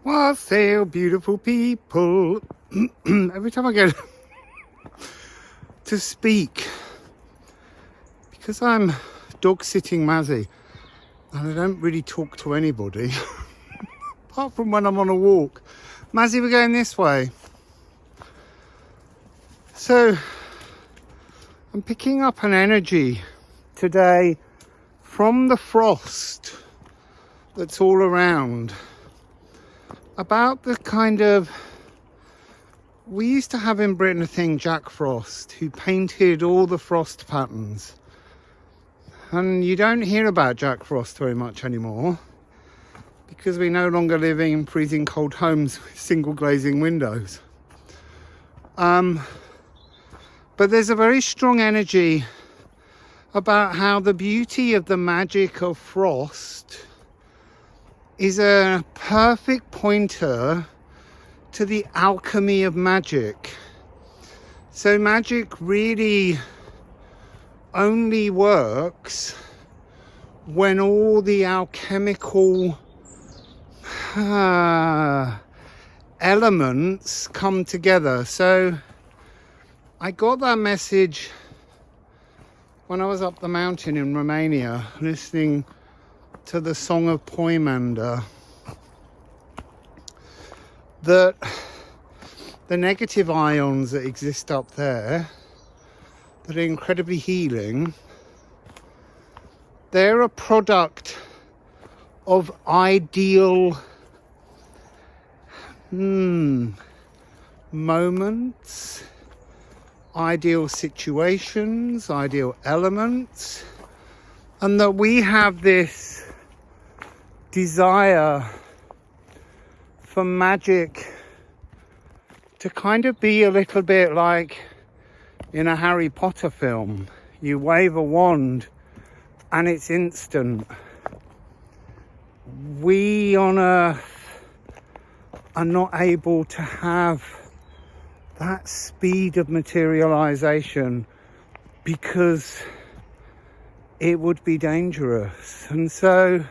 Wassail, beautiful people. Every time I go to speak, because I'm dog sitting Mazzy and I don't really talk to anybody apart from when I'm on a walk. Mazzy, we're going this way. So I'm picking up an energy today from the frost that's all around, about the kind of, we used to have in Britain a thing, Jack Frost, who painted all the frost patterns, and you don't hear about Jack Frost very much anymore because we no longer live in freezing cold homes with single glazing windows. But there's a very strong energy about how the beauty of the magic of frost is a perfect pointer to the alchemy of magic. So magic really only works when all the alchemical elements come together. So I got that message when I was up the mountain in Romania listening to the Song of Poimander, that the negative ions that exist up there that are incredibly healing, they're a product of ideal moments, ideal situations, ideal elements, and that we have this desire for magic to kind of be a little bit like in a Harry Potter film. You wave a wand and it's instant. We on Earth are not able to have that speed of materialization because it would be dangerous. And so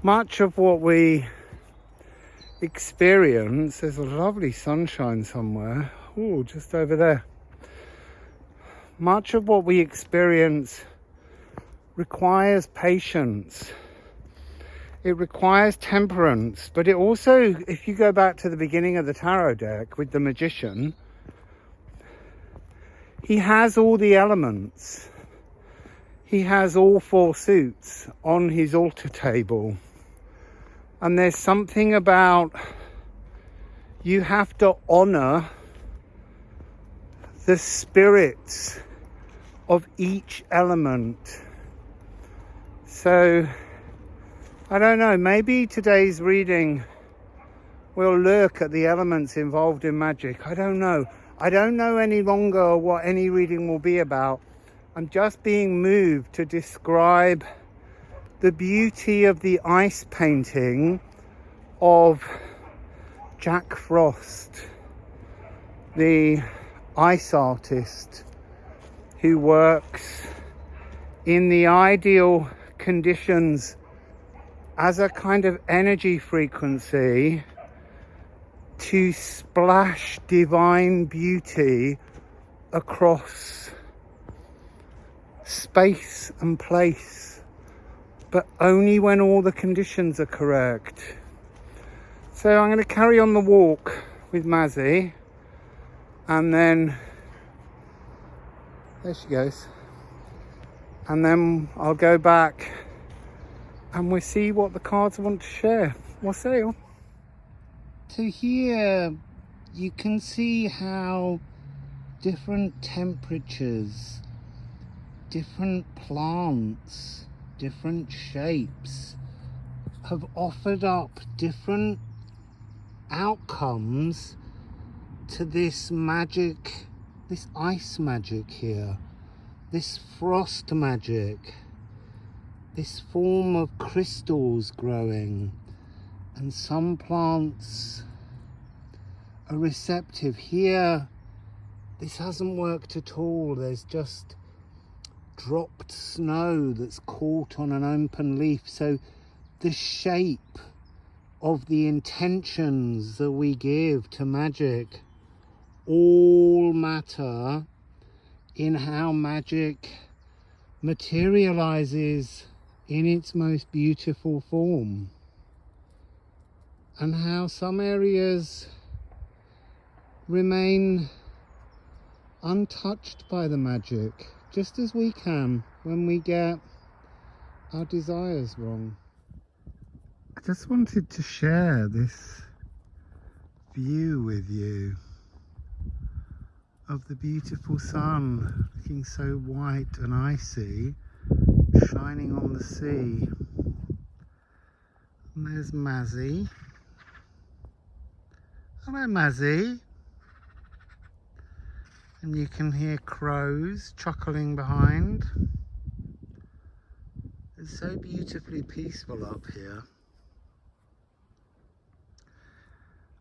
much of what we experience, there's a lovely sunshine somewhere, just over there. Much of what we experience requires patience. It requires temperance, but it also, if you go back to the beginning of the tarot deck with the magician, he has all the elements. He has all four suits on his altar table. And there's something about, you have to honor the spirits of each element. So, I don't know, maybe today's reading will look at the elements involved in magic. I don't know. I don't know any longer what any reading will be about. I'm just being moved to describe the beauty of the ice painting of Jack Frost, the ice artist who works in the ideal conditions as a kind of energy frequency to splash divine beauty across space and place, but only when all the conditions are correct. So I'm going to carry on the walk with Mazzy, and then there she goes, and then I'll go back and we'll see what the cards want to share. Wassail. So here you can see how different temperatures, different plants, different shapes have offered up different outcomes to this magic, this ice magic here, this frost magic, this form of crystals growing. And some plants are receptive. Here, this hasn't worked at all. There's just dropped snow that's caught on an open leaf. So the shape of the intentions that we give to magic all matter in how magic materializes in its most beautiful form, and how some areas remain untouched by the magic, just as we can when we get our desires wrong. I just wanted to share this view with you of the beautiful sun looking so white and icy, shining on the sea. And there's Mazzy. Hello, Mazzy. And you can hear crows chuckling behind. It's so beautifully peaceful up here.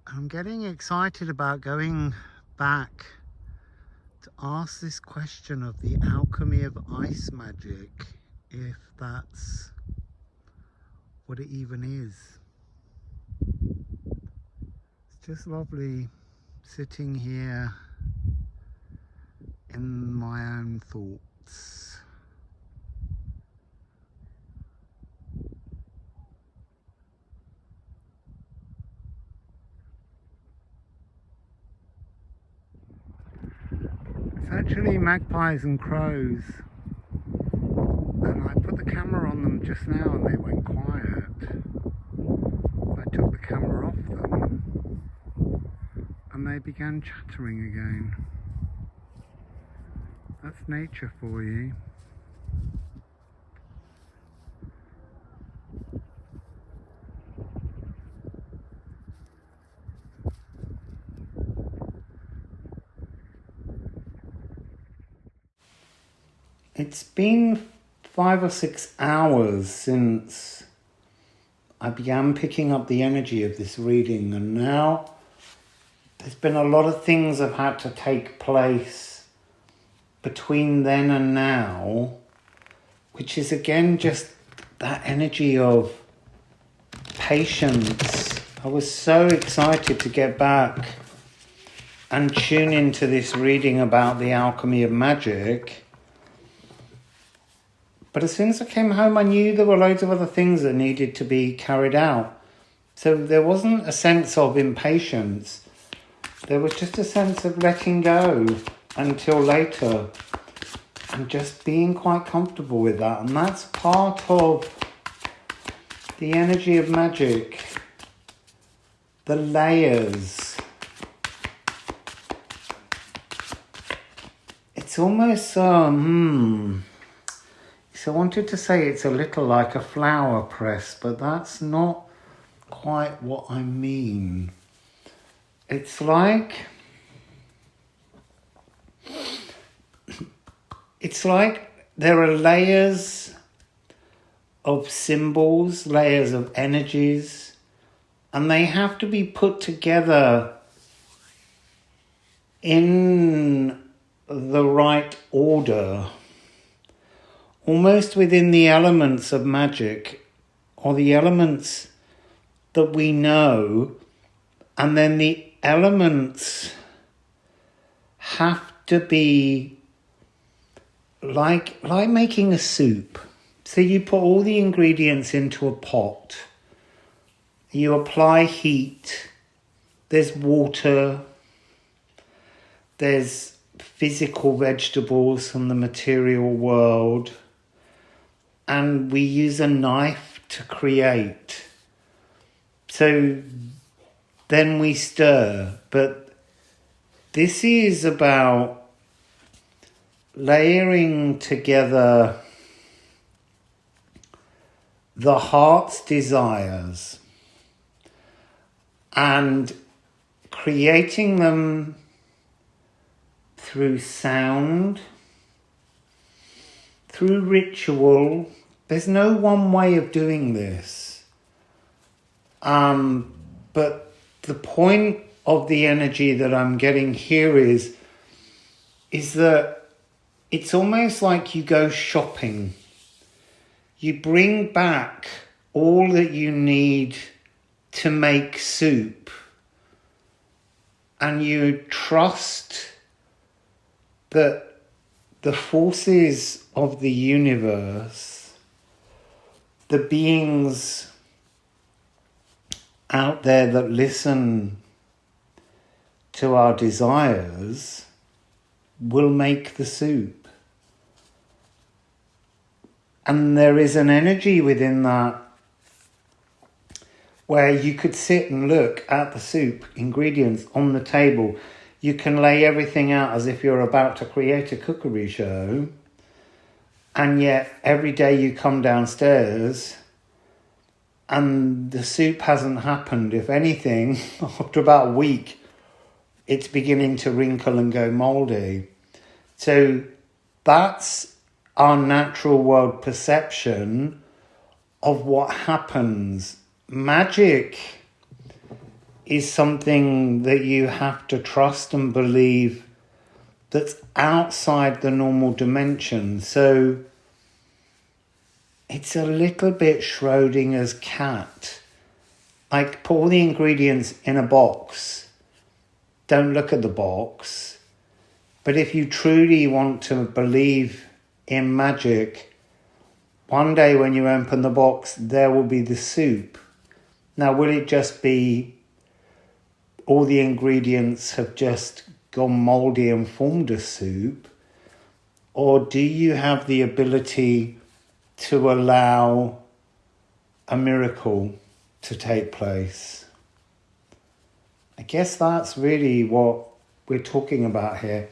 I'm getting excited about going back to ask this question of the alchemy of ice magic, if that's what it even is. It's just lovely sitting here in my own thoughts. It's actually magpies and crows, and I put the camera on them just now and they went quiet. I took the camera off them and they began chattering again. That's nature for you. It's been 5 or 6 hours since I began picking up the energy of this reading, and now there's been a lot of things that have had to take place between then and now, which is again just that energy of patience. I was so excited to get back and tune into this reading about the alchemy of magic. But as soon as I came home, I knew there were loads of other things that needed to be carried out. So there wasn't a sense of impatience. There was just a sense of letting go until later and just being quite comfortable with that. And that's part of the energy of magic, the layers. It's almost, So I wanted to say it's a little like a flower press, but that's not quite what I mean. It's like there are layers of symbols, layers of energies, and they have to be put together in the right order, almost within the elements of magic, or the elements that we know, and then the elements have to be like making a soup. So you put all the ingredients into a pot, you apply heat, there's water, there's physical vegetables from the material world, and we use a knife to create. So then we stir. But this is about layering together the heart's desires and creating them through sound, through ritual. There's no one way of doing this. But the point of the energy that I'm getting here is that it's almost like you go shopping. You bring back all that you need to make soup, and you trust that the forces of the universe, the beings out there that listen to our desires, will make the soup. And there is an energy within that where you could sit and look at the soup ingredients on the table. You can lay everything out as if you're about to create a cookery show, and yet every day you come downstairs and the soup hasn't happened. If anything, after about a week, it's beginning to wrinkle and go mouldy. So that's our natural world perception of what happens. Magic is something that you have to trust and believe that's outside the normal dimension. So it's a little bit Schrodinger's cat. Like, put all the ingredients in a box. Don't look at the box. But if you truly want to believe in magic, one day when you open the box, there will be the soup. Now, will it just be all the ingredients have just gone mouldy and formed a soup? Or do you have the ability to allow a miracle to take place? I guess that's really what we're talking about here.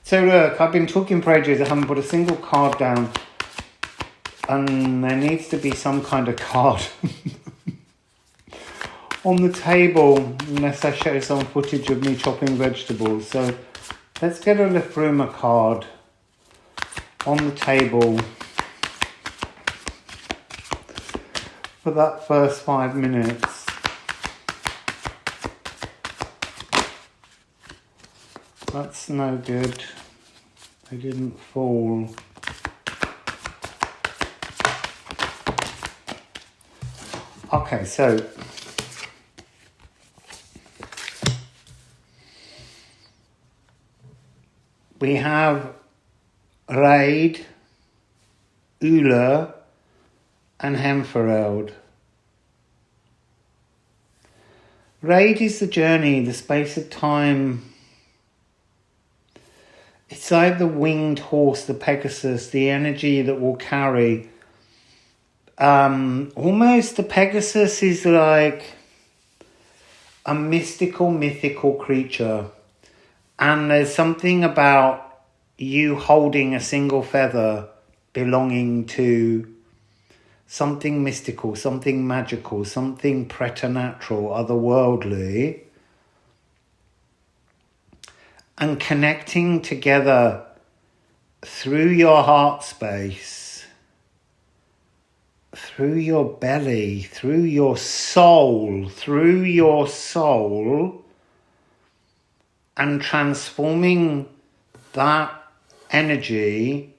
So look, I've been talking for ages. I haven't put a single card down. And there needs to be some kind of card on the table, unless I show some footage of me chopping vegetables. So let's get a Liffruma card on the table for that first 5 minutes. That's no good. They didn't fall. Okay, so we have Raid, Ula, and Hemfereld. Raid is the journey, the space of time. It's like the winged horse, the Pegasus, the energy that will carry. Almost the Pegasus is like a mythical creature. And there's something about you holding a single feather belonging to something mystical, something magical, something preternatural, otherworldly, and connecting together through your heart space, through your belly, through your soul, and transforming that energy,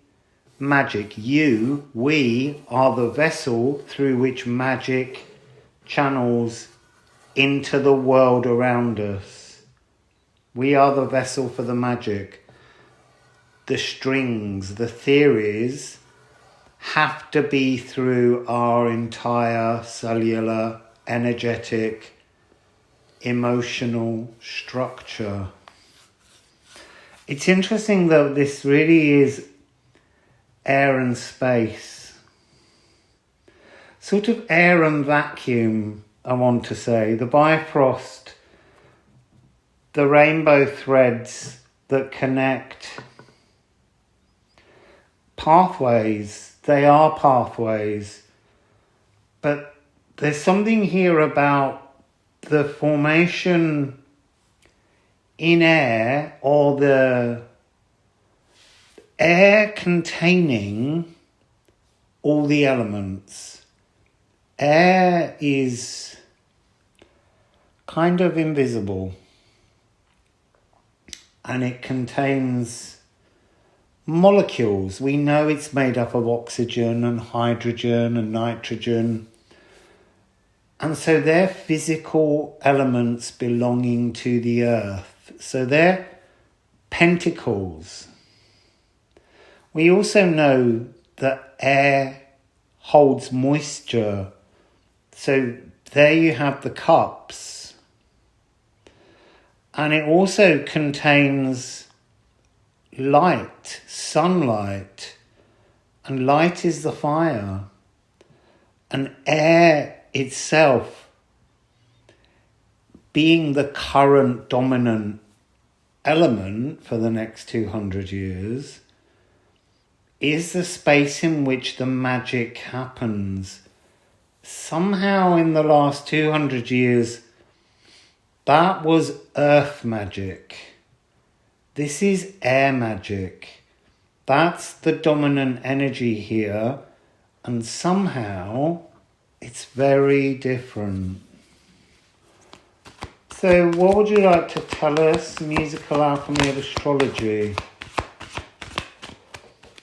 magic. We are the vessel through which magic channels into the world around us. We are the vessel for the magic. The strings, the theories have to be through our entire cellular, energetic, emotional structure. It's interesting though, this really is air and space. Sort of air and vacuum, I want to say. The Bifrost, the rainbow threads that connect pathways. They are pathways. But there's something here about the formation in air, or the air containing all the elements. Air is kind of invisible, and it contains molecules. We know it's made up of oxygen and hydrogen and nitrogen And so they're physical elements belonging to the earth. So they're pentacles. We also know that air holds moisture. So there you have the cups. And it also contains light, sunlight. And light is the fire. And air itself, being the current dominant element for the next 200 years, is the space in which the magic happens. Somehow in the last 200 years, that was earth magic. This is air magic. That's the dominant energy here. And somehow it's very different. So what would you like to tell us, Musical Alchemy of Astrology?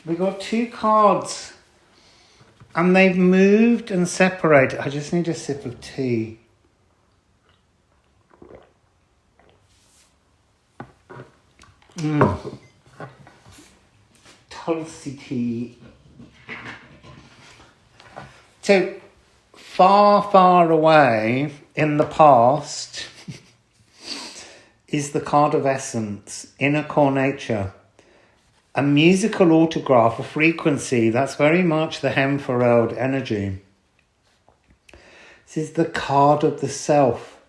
We got 2 cards and they've moved and separated. I just need a sip of tea. Tulsi tea. So far, far away in the past is the card of essence, inner core nature. A musical autograph, a frequency, that's very much the Hemfereld energy. This is the card of the self.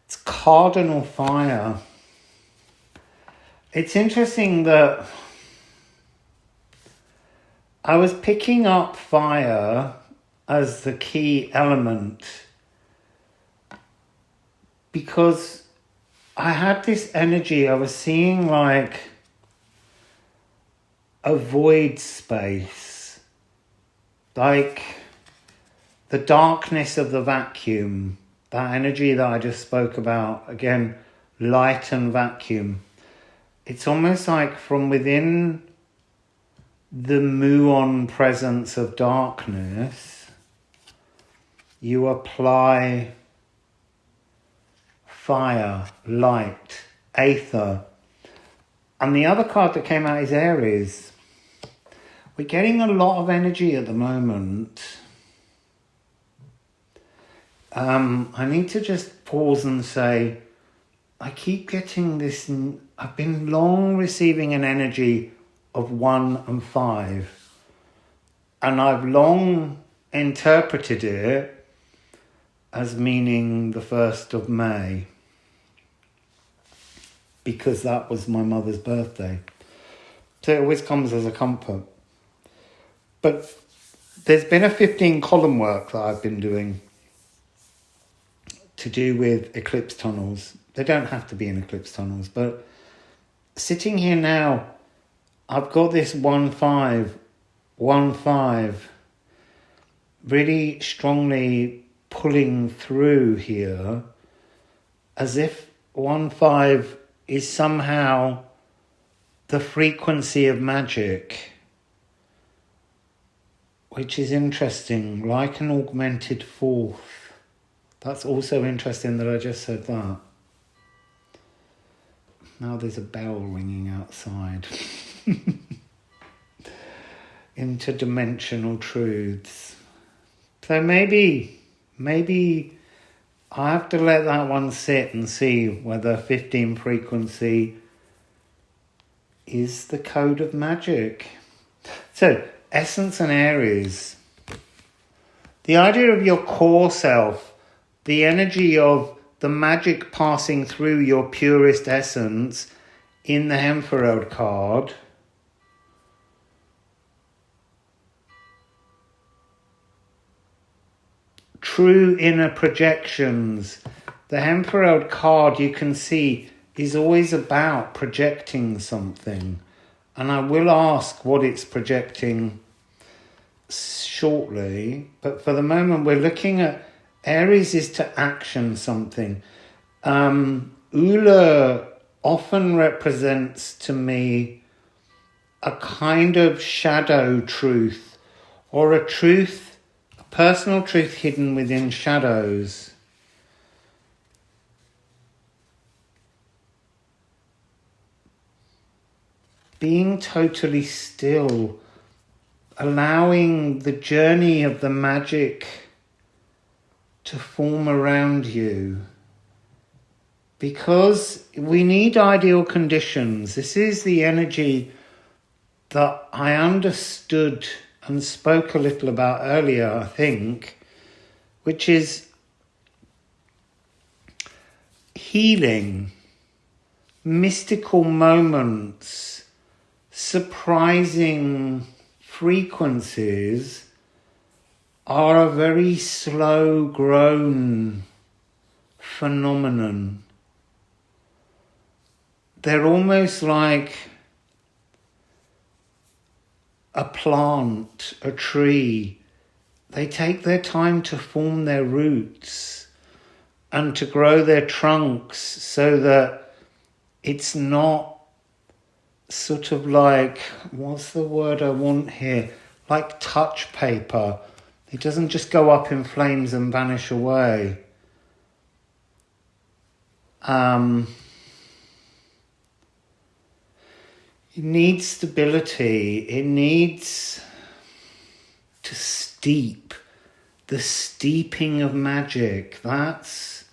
It's cardinal fire. It's interesting that I was picking up fire as the key element because I had this energy. I was seeing like a void space, like the darkness of the vacuum, that energy that I just spoke about, again, light and vacuum. It's almost like from within the muon presence of darkness, you apply fire, light, aether. And the other card that came out is Aries. We're getting a lot of energy at the moment. I need to just pause and say, I keep getting this, I've been long receiving an energy of 1 and 5. And I've long interpreted it as meaning the 1st of May. Because that was my mother's birthday. So it always comes as a comfort. But there's been a 15 column work that I've been doing to do with eclipse tunnels. They don't have to be in eclipse tunnels, but sitting here now, I've got this 1-5 really strongly pulling through here, as if 1-5 is somehow the frequency of magic, which is interesting, like an augmented 4th. That's also interesting that I just said that. Now there's a bell ringing outside. Interdimensional truths. So maybe I have to let that one sit and see whether 15 frequency is the code of magic. So, essence and Aries. The idea of your core self, the energy of the magic passing through your purest essence in the Hemfereld card. True inner projections. The Hemfereld card, you can see, is always about projecting something. And I will ask what it's projecting shortly. But for the moment, we're looking at Aries is to action something. Ula often represents to me a kind of shadow truth, or a truth personal truth hidden within shadows. Being totally still, allowing the journey of the magic to form around you. Because we need ideal conditions. This is the energy that I understood and spoke a little about earlier, I think, which is healing, mystical moments, surprising frequencies are a very slow grown phenomenon. They're almost like a plant, a tree. They take their time to form their roots and to grow their trunks so that it's not sort of like, what's the word I want here? Like touch paper. It doesn't just go up in flames and vanish away. It needs stability. It needs to steep. The steeping of magic. That's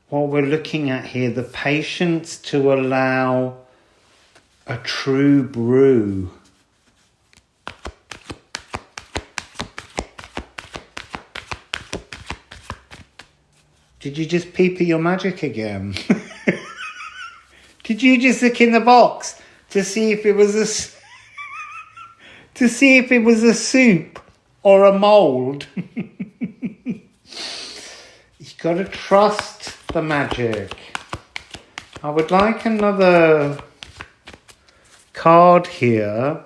what we're looking at here. The patience to allow a true brew. Did you just peep at your magic again? Did you just look in the box to see if it was a soup or a mould? You got to trust the magic. I would like another card here.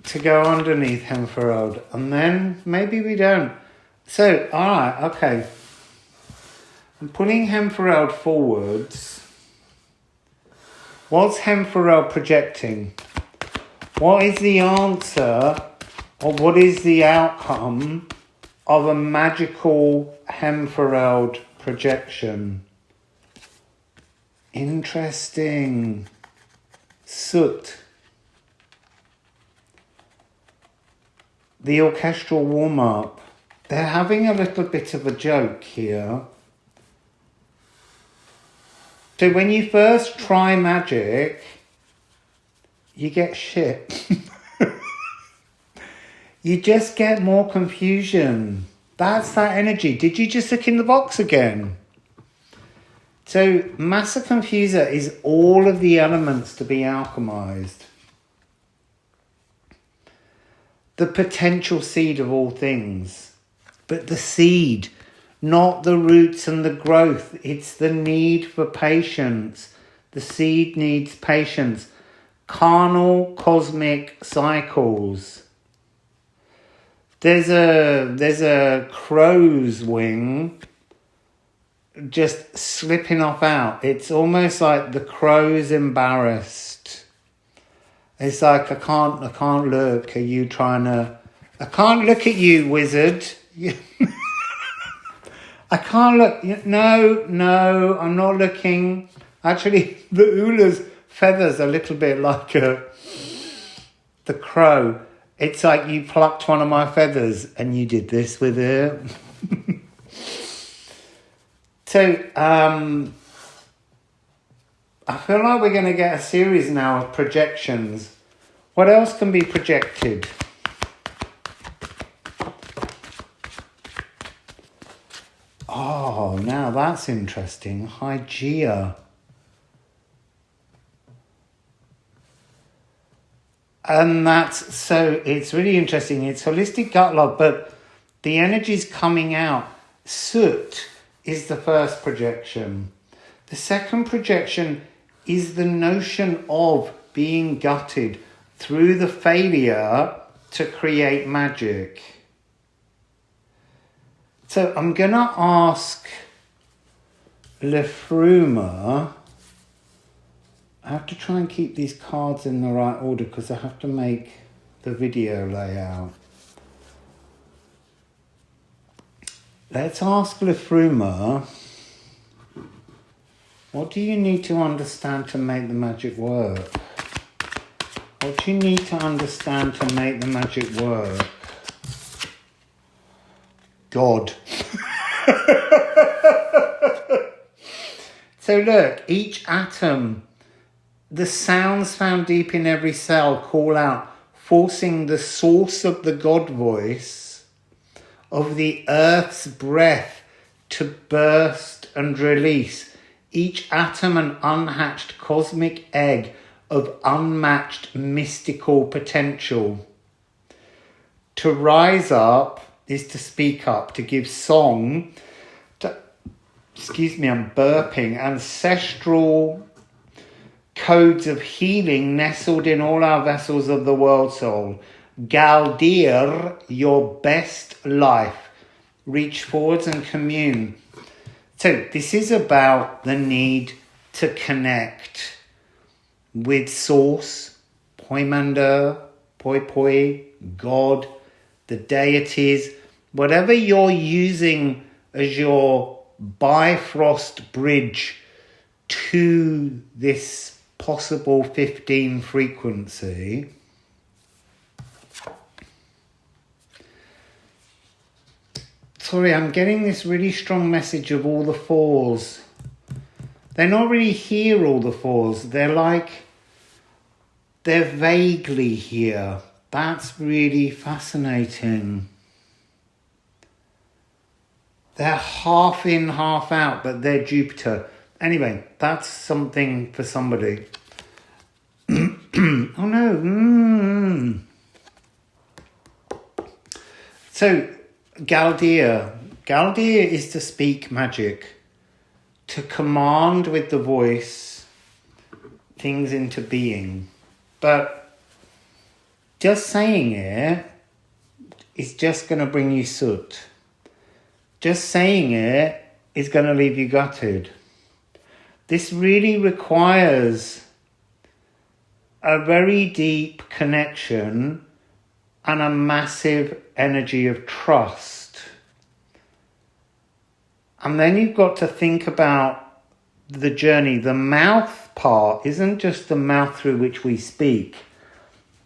To go underneath Hemferode, and then maybe we don't. So, alright, okay. I'm pulling Hemferode forwards. What's Hemferode projecting? What is the answer, or what is the outcome of a magical Hemferode projection? Interesting. Soot. The orchestral warm-up. They're having a little bit of a joke here. So when you first try magic, you get shit. You just get more confusion. That's that energy. Did you just look in the box again? So Massa Confusa is all of the elements to be alchemized. The potential seed of all things. But the seed, not the roots and the growth. It's the need for patience. The seed needs patience. Carnal cosmic cycles. There's a crow's wing just slipping off out. It's almost like the crow's embarrassed. It's like, I can't look. Are you trying to... I can't look at you, wizard. I can't look. No, I'm not looking. Actually, the Ula's feathers are a little bit like the crow. It's like you plucked one of my feathers and you did this with it. So, I feel like we're going to get a series now of projections. What else can be projected? Oh, now that's interesting. Hygeia. And that's, so it's really interesting. It's holistic gut love, but the energy's coming out. Soot is the first projection. The second projection is the notion of being gutted through the failure to create magic. So I'm going to ask Liffruma I have to try and keep these cards in the right order because I have to make the video layout. Let's ask Liffruma, what do you need to understand to make the magic work? What do you need to understand to make the magic work? God. So look, each atom, the sounds found deep in every cell call out, forcing the source of the God voice of the earth's breath to burst and release. Each atom an unhatched cosmic egg of unmatched mystical potential. To rise up is to speak up, to give song, I'm burping, ancestral codes of healing nestled in all our vessels of the world soul. Galdir your best life. Reach forwards and commune. So this is about the need to connect with Source, Poimander, Poi, God, the deities, whatever you're using as your Bifrost bridge to this possible 15 frequency. Sorry, I'm getting this really strong message of all the fours. They're not really here, all the fours. They're vaguely here. That's really fascinating. They're half in, half out, but they're Jupiter. Anyway, that's something for somebody. Oh no. So, Galdir. Galdir is to speak magic, to command with the voice things into being. But just saying it is just going to bring you soot. Just saying it is going to leave you gutted. This really requires a very deep connection and a massive energy of trust. And then you've got to think about the journey. The mouth part isn't just the mouth through which we speak,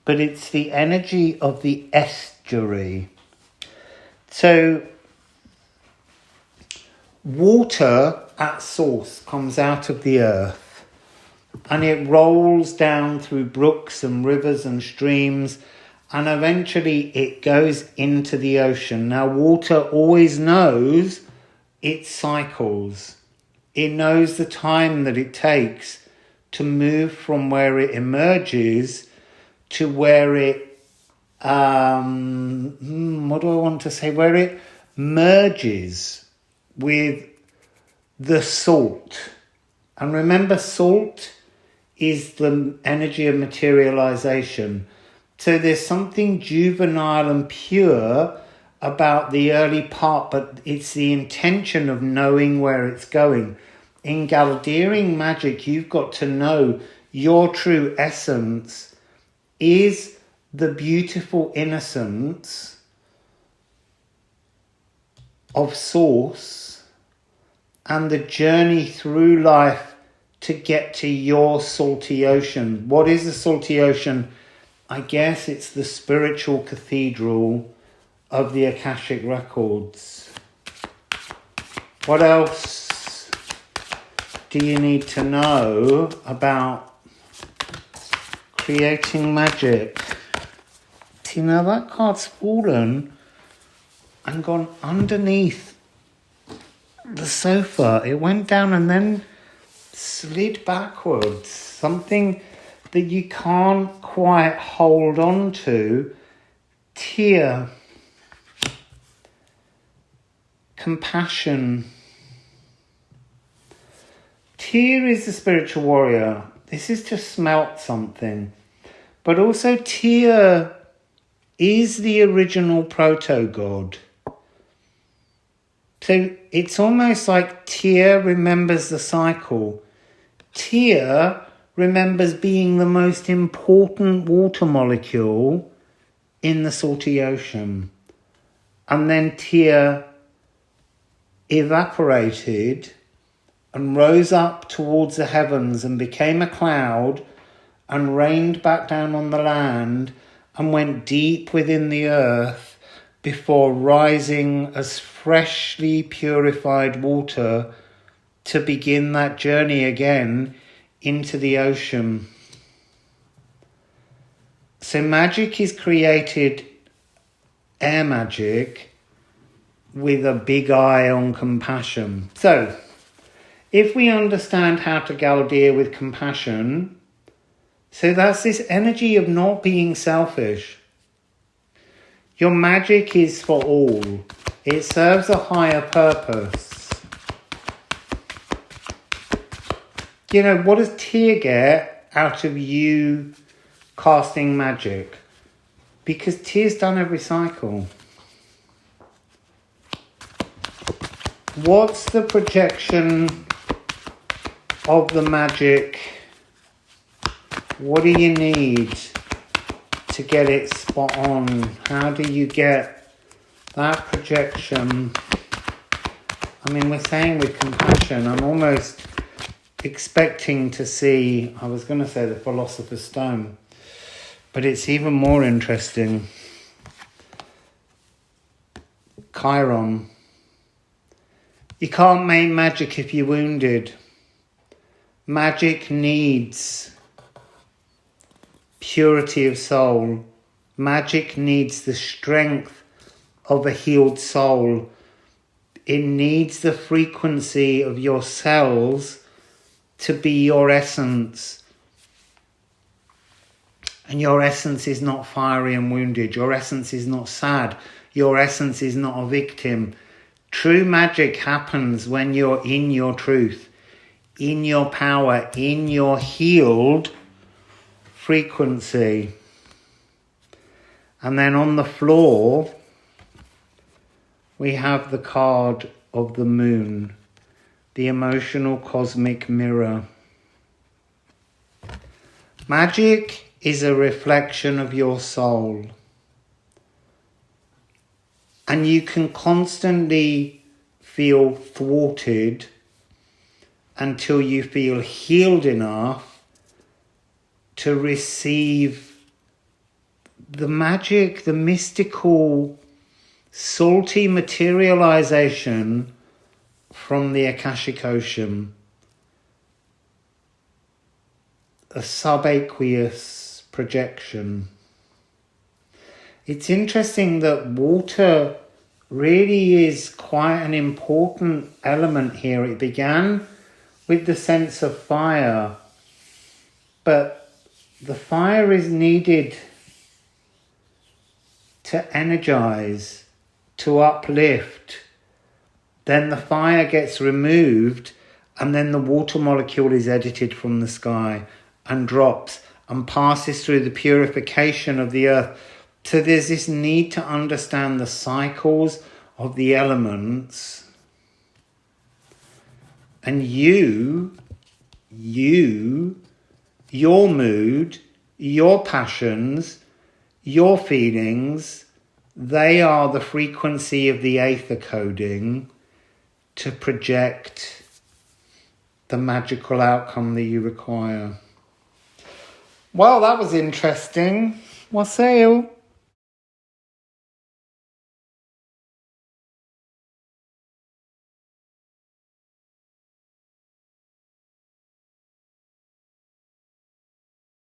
but it's the energy of the estuary. So water at source comes out of the earth and it rolls down through brooks and rivers and streams, and eventually it goes into the ocean. Now, water always knows its cycles. It knows the time that it takes to move from where it emerges to where it, where it merges with the salt. And remember, salt is the energy of materialization. So there's something juvenile and pure about the early part, but it's the intention of knowing where it's going. In Galdiering magic, you've got to know your true essence is the beautiful innocence of Source and the journey through life to get to your salty ocean. What is the salty ocean? I guess it's the spiritual cathedral of the Akashic Records. What else do you need to know about creating magic? See, now that card's fallen and gone underneath the sofa. It went down and then slid backwards. Something that you can't quite hold on to. Tear. Compassion. Tear is the spiritual warrior. This is to smelt something. But also Tear is the original proto-god. So it's almost like Tear remembers the cycle. Tear remembers being the most important water molecule in the salty ocean. And then tear evaporated and rose up towards the heavens and became a cloud and rained back down on the land and went deep within the earth before rising as freshly purified water to begin that journey again into the ocean. So magic is created, air magic, with a big eye on compassion. So, if we understand how to Galdeer with compassion, so that's this energy of not being selfish. Your magic is for all. It serves a higher purpose. You know, what does Tyr get out of you casting magic? Because Tyr's done every cycle. What's the projection of the magic? What do you need to get it spot on? How do you get that projection? I mean, we're saying with compassion, I'm almost expecting to see, I was going to say the Philosopher's Stone, but it's even more interesting. Chiron. You can't make magic if you're wounded. Magic needs purity of soul. Magic needs the strength of a healed soul. It needs the frequency of your cells to be your essence. And your essence is not fiery and wounded. Your essence is not sad. Your essence is not a victim. True magic happens when you're in your truth, in your power, in your healed frequency. And then on the floor, we have the card of the moon, the emotional cosmic mirror. Magic is a reflection of your soul. And you can constantly feel thwarted until you feel healed enough to receive the magic, the mystical, salty materialization from the Akashic Ocean. A subaqueous projection. It's interesting that water really is quite an important element here. It began with the sense of fire, but the fire is needed to energize, to uplift. Then the fire gets removed, and then the water molecule is edited from the sky and drops and passes through the purification of the earth. So there's this need to understand the cycles of the elements. And your mood, your passions, your feelings, they are the frequency of the aether coding to project the magical outcome that you require. Well, that was interesting. Wassail.